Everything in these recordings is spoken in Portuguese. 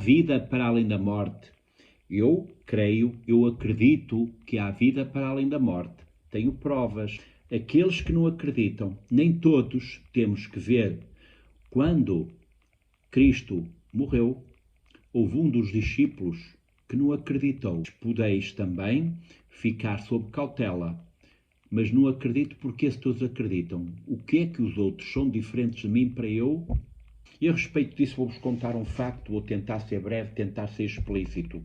vida para além da morte. Eu creio, eu acredito que há vida para além da morte. Tenho provas. Aqueles que não acreditam, nem todos temos que ver. Quando Cristo morreu, houve um dos discípulos que não acreditou. Podeis também ficar sob cautela, mas não acredito porque se todos acreditam. O que é que os outros são diferentes de mim para eu? E a respeito disso vou-vos contar um facto, vou tentar ser breve, tentar ser explícito.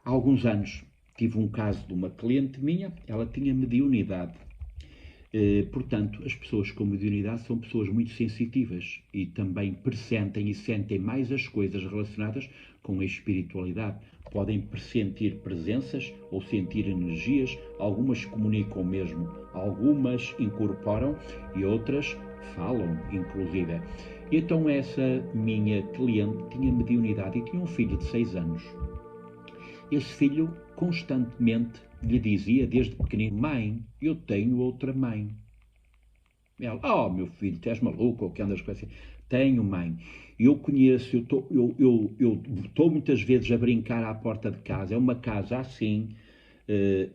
Há alguns anos tive um caso de uma cliente minha, ela tinha mediunidade. Portanto, as pessoas com mediunidade são pessoas muito sensitivas e também pressentem e sentem mais as coisas relacionadas com a espiritualidade. Podem pressentir presenças ou sentir energias, algumas comunicam mesmo, algumas incorporam e outras falam, inclusive. Então essa minha cliente tinha mediunidade e tinha um filho de 6 anos. Esse filho constantemente lhe dizia desde pequenino: mãe, eu tenho outra mãe. Ela: oh meu filho, tu és maluco ou que andas com assim? Tenho mãe. Eu conheço, eu estou muitas vezes a brincar à porta de casa, é uma casa assim,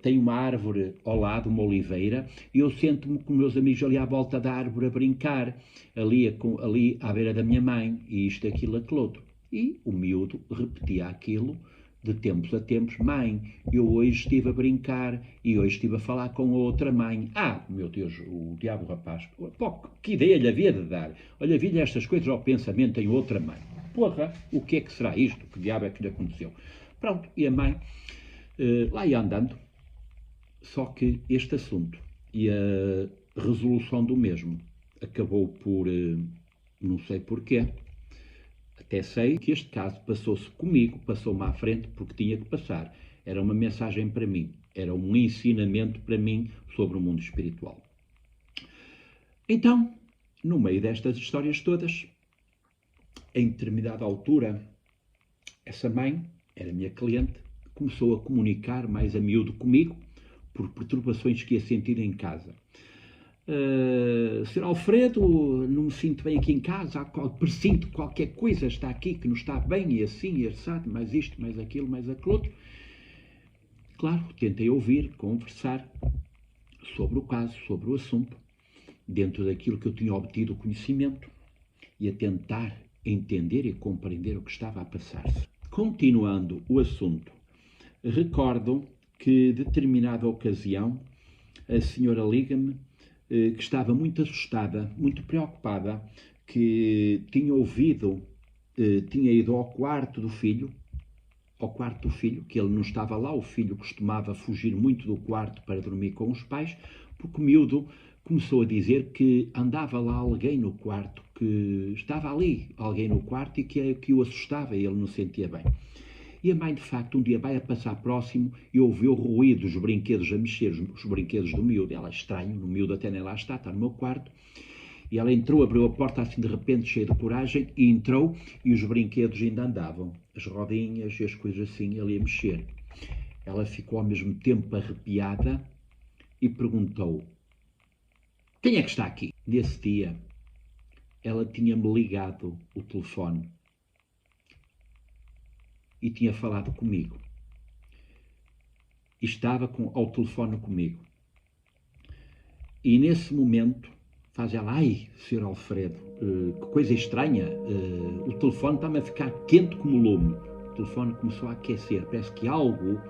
tem uma árvore ao lado, uma oliveira, e eu sento-me com meus amigos ali à volta da árvore a brincar, ali à beira da minha mãe, e isto, aquilo, aquilo outro. E o miúdo repetia aquilo de tempos a tempos: mãe, eu hoje estive a brincar e hoje estive a falar com outra mãe. Ah, meu Deus, o diabo rapaz, pô, que ideia lhe havia de dar? Olha, vi-lhe estas coisas ao pensamento em outra mãe. Porra, o que é que será isto? Que diabo é que lhe aconteceu? Pronto, e a mãe lá ia andando, só que este assunto e a resolução do mesmo acabou por, não sei porquê, até sei que este caso passou-se comigo, passou-me à frente porque tinha que passar. Era uma mensagem para mim, era um ensinamento para mim sobre o mundo espiritual. Então, no meio destas histórias todas, em determinada altura, essa mãe, era minha cliente, começou a comunicar mais a miúdo comigo por perturbações que ia sentir em casa. Sr. Alfredo, não me sinto bem aqui em casa, presinto qualquer coisa está aqui que não está bem, e assim, e assado, mais isto, mais aquilo, mais aquilo outro. Claro, tentei ouvir, conversar sobre o caso, sobre o assunto, dentro daquilo que eu tinha obtido conhecimento, e a tentar entender e compreender o que estava a passar-se. Continuando o assunto, recordo que, determinada ocasião, a senhora liga-me que estava muito assustada, muito preocupada, que tinha ouvido, tinha ido ao quarto do filho, que ele não estava lá. O filho costumava fugir muito do quarto para dormir com os pais, porque o miúdo começou a dizer que andava lá alguém no quarto, que estava ali alguém no quarto e que o assustava e ele não se sentia bem. E a mãe, de facto, um dia vai a passar próximo e ouviu o ruído dos brinquedos a mexer, os brinquedos do miúdo. Ela: estranho, o miúdo até nem lá está no meu quarto. E ela entrou, abriu a porta assim de repente, cheia de coragem, e entrou, e os brinquedos ainda andavam. As rodinhas e as coisas assim, ali a mexer. Ela ficou ao mesmo tempo arrepiada e perguntou: quem é que está aqui? Nesse dia, ela tinha-me ligado o telefone e tinha falado comigo. E estava ao telefone comigo. E nesse momento, faz ela: ai, Sr. Alfredo, que coisa estranha, o telefone está-me a ficar quente como lume. O telefone começou a aquecer, parece que algo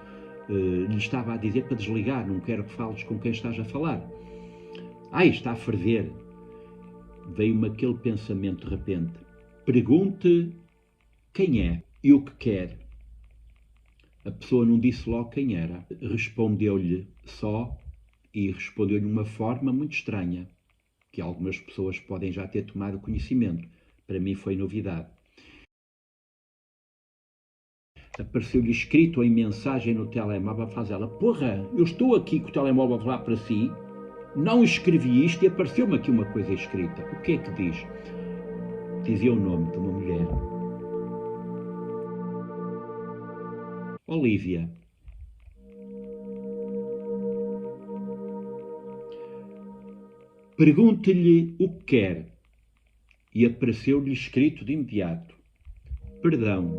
lhe estava a dizer para desligar, não quero que fales com quem estás a falar. Ai, está a ferver. Veio-me aquele pensamento de repente: pergunte quem é e o que quer. A pessoa não disse logo quem era, respondeu-lhe só, e respondeu-lhe de uma forma muito estranha, que algumas pessoas podem já ter tomado conhecimento. Para mim foi novidade. Apareceu-lhe escrito em mensagem no telemóvel, faz ela: porra, eu estou aqui com o telemóvel a falar para si, não escrevi isto e apareceu-me aqui uma coisa escrita. O que é que diz? Dizia o nome de uma mulher: Olívia. Pergunte-lhe o que quer. E apareceu-lhe escrito de imediato: perdão,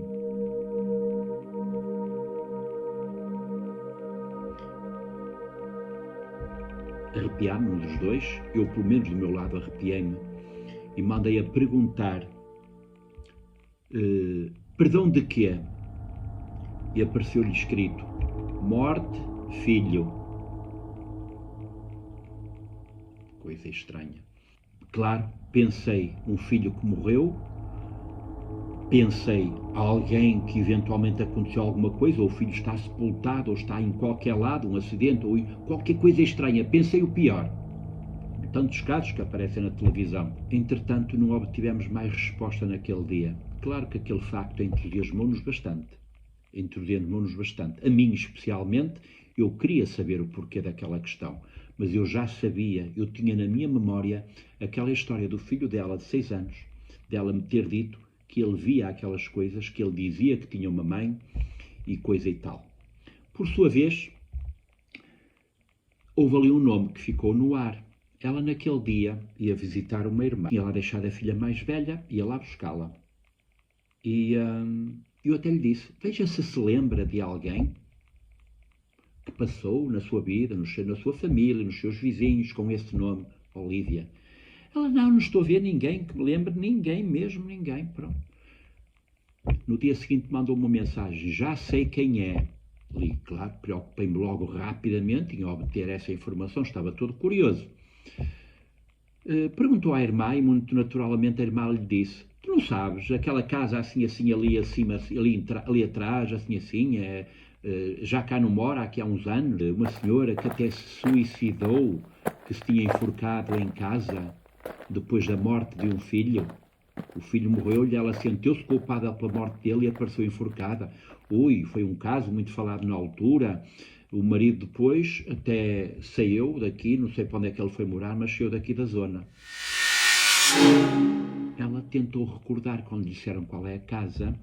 arrepiámos os dois, eu pelo menos do meu lado arrepiei-me, e mandei a perguntar, perdão de quê? E apareceu-lhe escrito, morte, filho. Coisa estranha. Claro, pensei, um filho que morreu, pensei, alguém que eventualmente aconteceu alguma coisa, ou o filho está sepultado, ou está em qualquer lado, um acidente, ou qualquer coisa estranha. Pensei o pior. Tantos casos que aparecem na televisão. Entretanto, não obtivemos mais resposta naquele dia. Claro que aquele facto entusiasmou-nos bastante. Entusiasmou-nos bastante. A mim, especialmente, eu queria saber o porquê daquela questão. Mas eu já sabia, eu tinha na minha memória aquela história do filho dela, de 6 anos, dela me ter dito que ele via aquelas coisas, que ele dizia que tinha uma mãe e coisa e tal. Por sua vez, houve ali um nome que ficou no ar. Ela naquele dia ia visitar uma irmã. Ia lá deixar a filha mais velha, ia lá buscá-la. E eu até lhe disse, veja se lembra de alguém que passou na sua vida, na sua família, nos seus vizinhos, com esse nome, Olívia. Ela, não estou a ver ninguém que me lembre, ninguém mesmo, ninguém, pronto. No dia seguinte mandou-me uma mensagem, já sei quem é. Li, claro, preocupei-me logo rapidamente em obter essa informação, estava todo curioso. Perguntou à irmã e muito naturalmente a irmã lhe disse, tu não sabes, aquela casa assim, assim, ali acima, ali atrás, assim, assim, já cá não mora, aqui há uns anos, uma senhora que até se suicidou, que se tinha enforcado em casa, depois da morte de um filho. O filho morreu-lhe, ela sentiu-se culpada pela morte dele e apareceu enforcada. Ui, foi um caso muito falado na altura. O marido depois até saiu daqui, não sei para onde é que ele foi morar, mas saiu daqui da zona. Ela tentou recordar quando lhe disseram qual é a casa.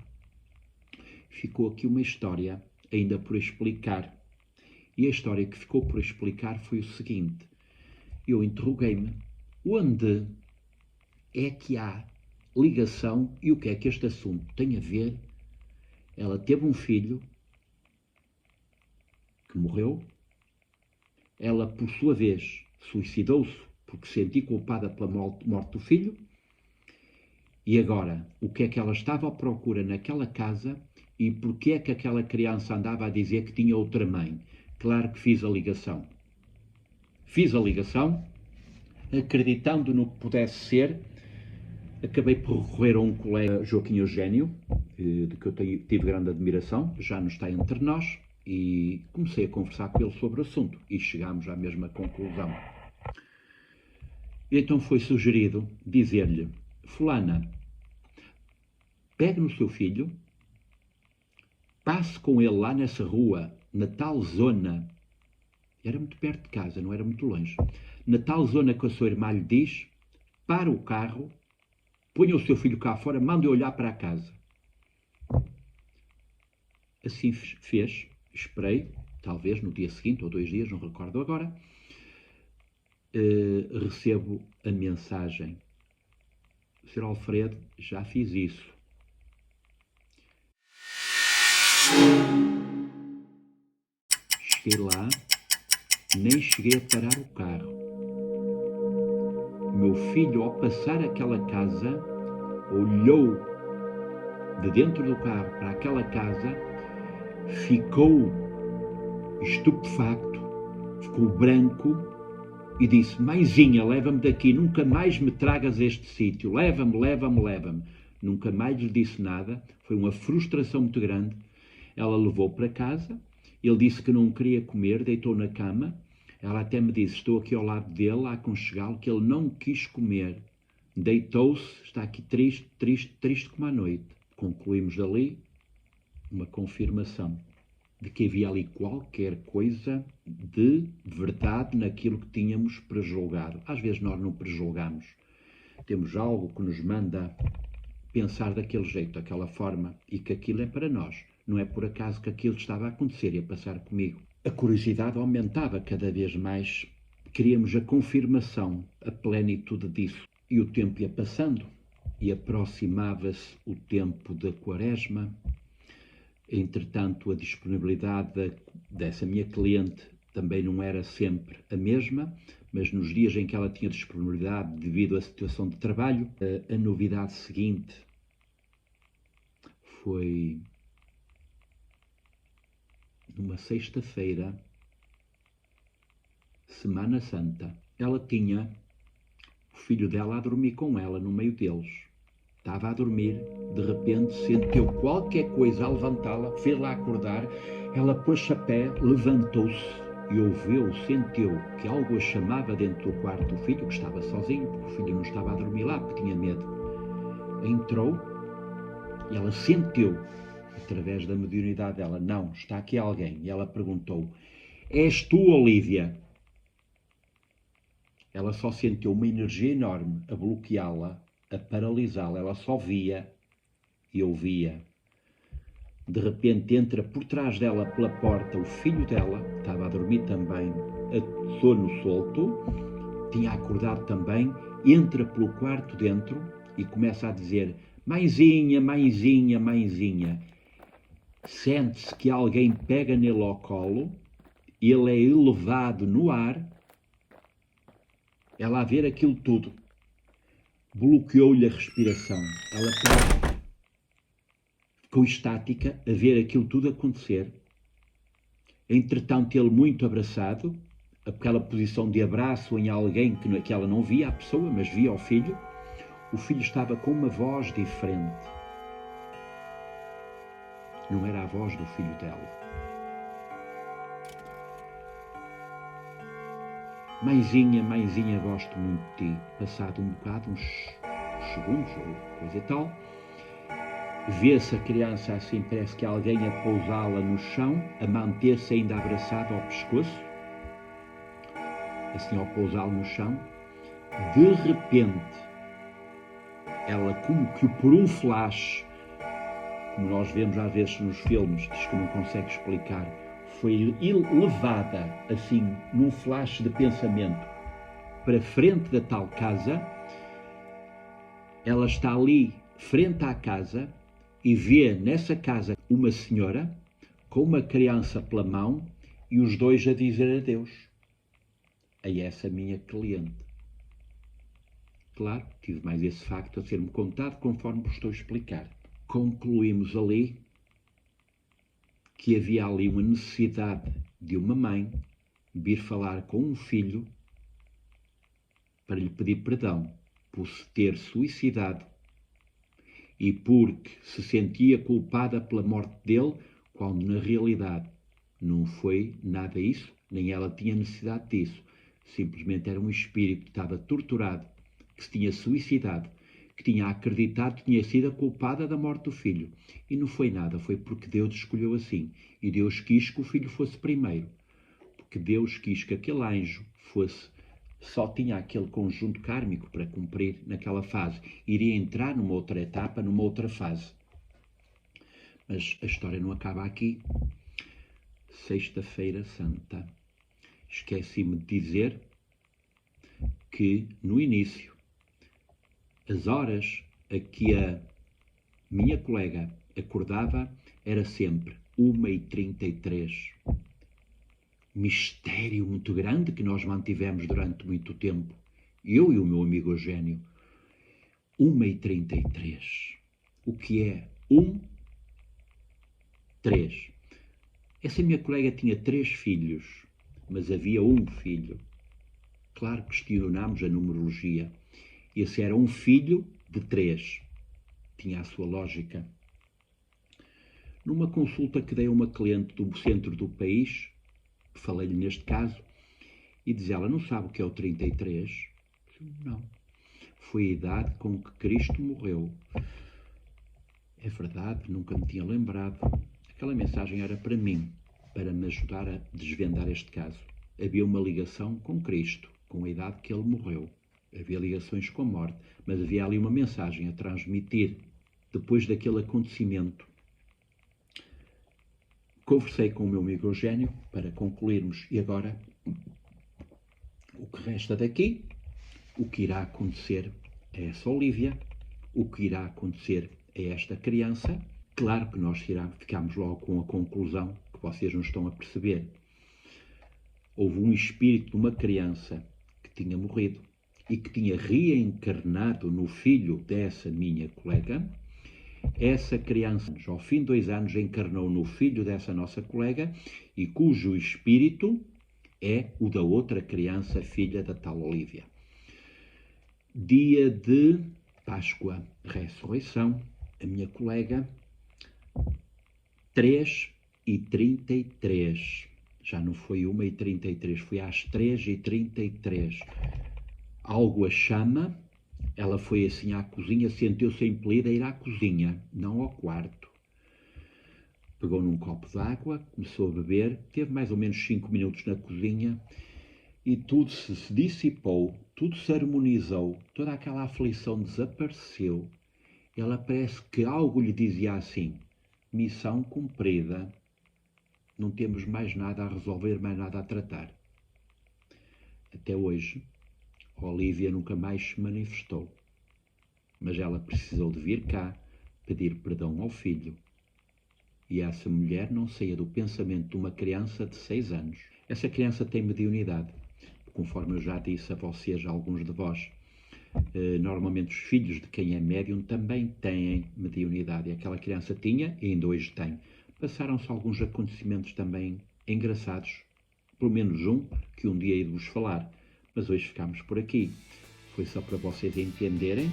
Ficou aqui uma história ainda por explicar. E a história que ficou por explicar foi o seguinte. Eu interroguei-me, onde é que há ligação e o que é que este assunto tem a ver? Ela teve um filho que morreu, ela por sua vez suicidou-se porque se sentiu culpada pela morte do filho, e agora, o que é que ela estava à procura naquela casa e porque é que aquela criança andava a dizer que tinha outra mãe? Claro que fiz a ligação. Fiz a ligação, acreditando no que pudesse ser. Acabei por recorrer a um colega, Joaquim Eugênio, de que eu tive grande admiração, já não está entre nós, e comecei a conversar com ele sobre o assunto e chegámos à mesma conclusão. E então foi sugerido dizer-lhe, fulana, pegue no seu filho, passe com ele lá nessa rua, na tal zona, era muito perto de casa, não era muito longe, na tal zona que a sua irmã lhe diz, para o carro, ponha o seu filho cá fora, mande-o olhar para a casa. Assim fez, esperei, talvez no dia seguinte ou 2 dias, não recordo agora, recebo a mensagem. Sr. Alfredo, já fiz isso. Cheguei lá, nem cheguei a parar o carro. Meu filho, ao passar aquela casa, olhou de dentro do carro para aquela casa, ficou estupefacto, ficou branco e disse, mãezinha, leva-me daqui, nunca mais me tragas a este sítio, leva-me, leva-me, leva-me. Nunca mais lhe disse nada, foi uma frustração muito grande. Ela levou para casa, ele disse que não queria comer, deitou na cama. Ela até me disse, estou aqui ao lado dele, a aconchegá-lo, que ele não quis comer. Deitou-se, está aqui triste, triste, triste como a noite. Concluímos dali uma confirmação de que havia ali qualquer coisa de verdade naquilo que tínhamos prejulgado. Às vezes nós não prejulgamos. Temos algo que nos manda pensar daquele jeito, daquela forma, e que aquilo é para nós. Não é por acaso que aquilo estava a acontecer e a passar comigo. A curiosidade aumentava cada vez mais. Queríamos a confirmação, a plenitude disso. E o tempo ia passando e aproximava-se o tempo da Quaresma. Entretanto, a disponibilidade dessa minha cliente também não era sempre a mesma, mas nos dias em que ela tinha disponibilidade devido à situação de trabalho, a novidade seguinte foi numa sexta-feira, Semana Santa. Ela tinha o filho dela a dormir com ela no meio deles. Estava a dormir, de repente sentiu qualquer coisa a levantá-la, fez-la acordar, ela pôs-se a pé, levantou-se e ouviu, sentiu que algo a chamava dentro do quarto do filho, que estava sozinho, porque o filho não estava a dormir lá, porque tinha medo. Entrou e ela sentiu, através da mediunidade dela, não, está aqui alguém. E ela perguntou, és tu, Olívia? Ela só sentiu uma energia enorme a bloqueá-la, a paralisá-la. Ela só via e ouvia. De repente entra por trás dela, pela porta, o filho dela, que estava a dormir também, a sono solto, tinha acordado também, entra pelo quarto dentro e começa a dizer, mãezinha, mãezinha, mãezinha. Sente-se que alguém pega nele ao colo, ele é elevado no ar, ela a ver aquilo tudo, bloqueou-lhe a respiração. Ela ficou estática a ver aquilo tudo acontecer. Entretanto, ele muito abraçado, aquela posição de abraço em alguém que ela não via a pessoa, mas via o filho estava com uma voz diferente. Não era a voz do filho dela. Mãezinha, mãezinha, gosto muito de ti. Passado um bocado, uns segundos ou coisa e tal, vê-se a criança assim, parece que alguém a pousá-la no chão, a manter-se ainda abraçada ao pescoço, assim ao pousá-la no chão. De repente, ela como que por um flash, como nós vemos às vezes nos filmes, diz que não consegue explicar, foi levada assim num flash de pensamento para frente da tal casa. Ela está ali frente à casa e vê nessa casa uma senhora com uma criança pela mão e os dois a dizer adeus a essa minha cliente. Claro, tive mais esse facto a ser-me contado conforme vos estou a explicar. Concluímos ali que havia ali uma necessidade de uma mãe vir falar com um filho para lhe pedir perdão por se ter suicidado e porque se sentia culpada pela morte dele, quando na realidade não foi nada isso, nem ela tinha necessidade disso. Simplesmente era um espírito que estava torturado, que se tinha suicidado, que tinha acreditado que tinha sido a culpada da morte do filho. E não foi nada, foi porque Deus escolheu assim. E Deus quis que o filho fosse primeiro. Porque Deus quis que aquele anjo só tinha aquele conjunto kármico para cumprir naquela fase. Iria entrar numa outra etapa, numa outra fase. Mas a história não acaba aqui. Sexta-feira Santa. Esqueci-me de dizer que no início as horas a que a minha colega acordava era sempre 1h33. Mistério muito grande que nós mantivemos durante muito tempo. Eu e o meu amigo Eugênio. 1h33. O que é 3? Essa minha colega tinha 3 filhos, mas havia um filho. Claro que questionámos a numerologia. Esse era um filho de 3. Tinha a sua lógica. Numa consulta que dei a uma cliente do centro do país, falei-lhe neste caso, e diz ela, não sabe o que é o 33? Não. Foi a idade com que Cristo morreu. É verdade, nunca me tinha lembrado. Aquela mensagem era para mim, para me ajudar a desvendar este caso. Havia uma ligação com Cristo, com a idade que ele morreu. Havia ligações com a morte, mas havia ali uma mensagem a transmitir. Depois daquele acontecimento, conversei com o meu amigo Eugênio para concluirmos. E agora, o que resta daqui, o que irá acontecer a essa Olívia, o que irá acontecer a esta criança. Claro que nós ficamos logo com a conclusão que vocês não estão a perceber. houve um espírito de uma criança que tinha morrido e que tinha reencarnado no filho dessa minha colega. Essa criança, ao fim de 2 anos, encarnou no filho dessa nossa colega e cujo espírito é o da outra criança, filha da tal Olívia. Dia de Páscoa, ressurreição, a minha colega, 3h33. Já não foi 1h33, foi às 3h33. Algo a chama, ela foi assim à cozinha, sentiu-se impelida a ir à cozinha, não ao quarto. Pegou num copo de água, começou a beber, teve mais ou menos 5 minutos na cozinha e tudo se dissipou, tudo se harmonizou, toda aquela aflição desapareceu. Ela parece que algo lhe dizia assim: missão cumprida, não temos mais nada a resolver, mais nada a tratar. Até hoje, Olívia nunca mais se manifestou, mas ela precisou de vir cá pedir perdão ao filho. E essa mulher não saía do pensamento de uma criança de 6 anos. Essa criança tem mediunidade, conforme eu já disse a vocês, alguns de vós. Normalmente os filhos de quem é médium também têm mediunidade. E aquela criança tinha e ainda hoje tem. Passaram-se alguns acontecimentos também engraçados, pelo menos um que um dia hei de vos falar. Mas hoje ficamos por aqui. Foi só para vocês entenderem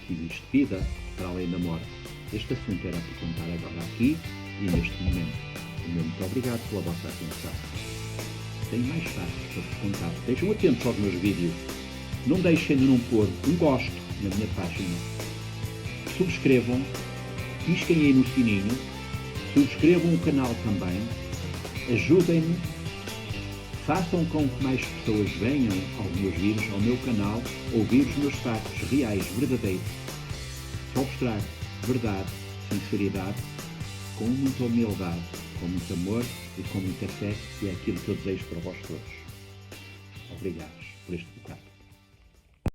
que existe vida para além da morte. Este assunto era para contar agora aqui e neste momento. O meu muito obrigado pela vossa atenção. Tenho mais fatos para vos contar. Estejam atentos aos meus vídeos. Não deixem de não pôr um gosto na minha página. Subscrevam, pisquem aí no sininho, subscrevam o canal também, ajudem-me, façam com que mais pessoas venham aos meus vídeos, ao meu canal, ouvir os meus fatos reais, verdadeiros. Só mostrar verdade, sinceridade, com muita humildade, com muito amor e com muita fé, e é aquilo que eu desejo para vós todos. Obrigado por este bocado.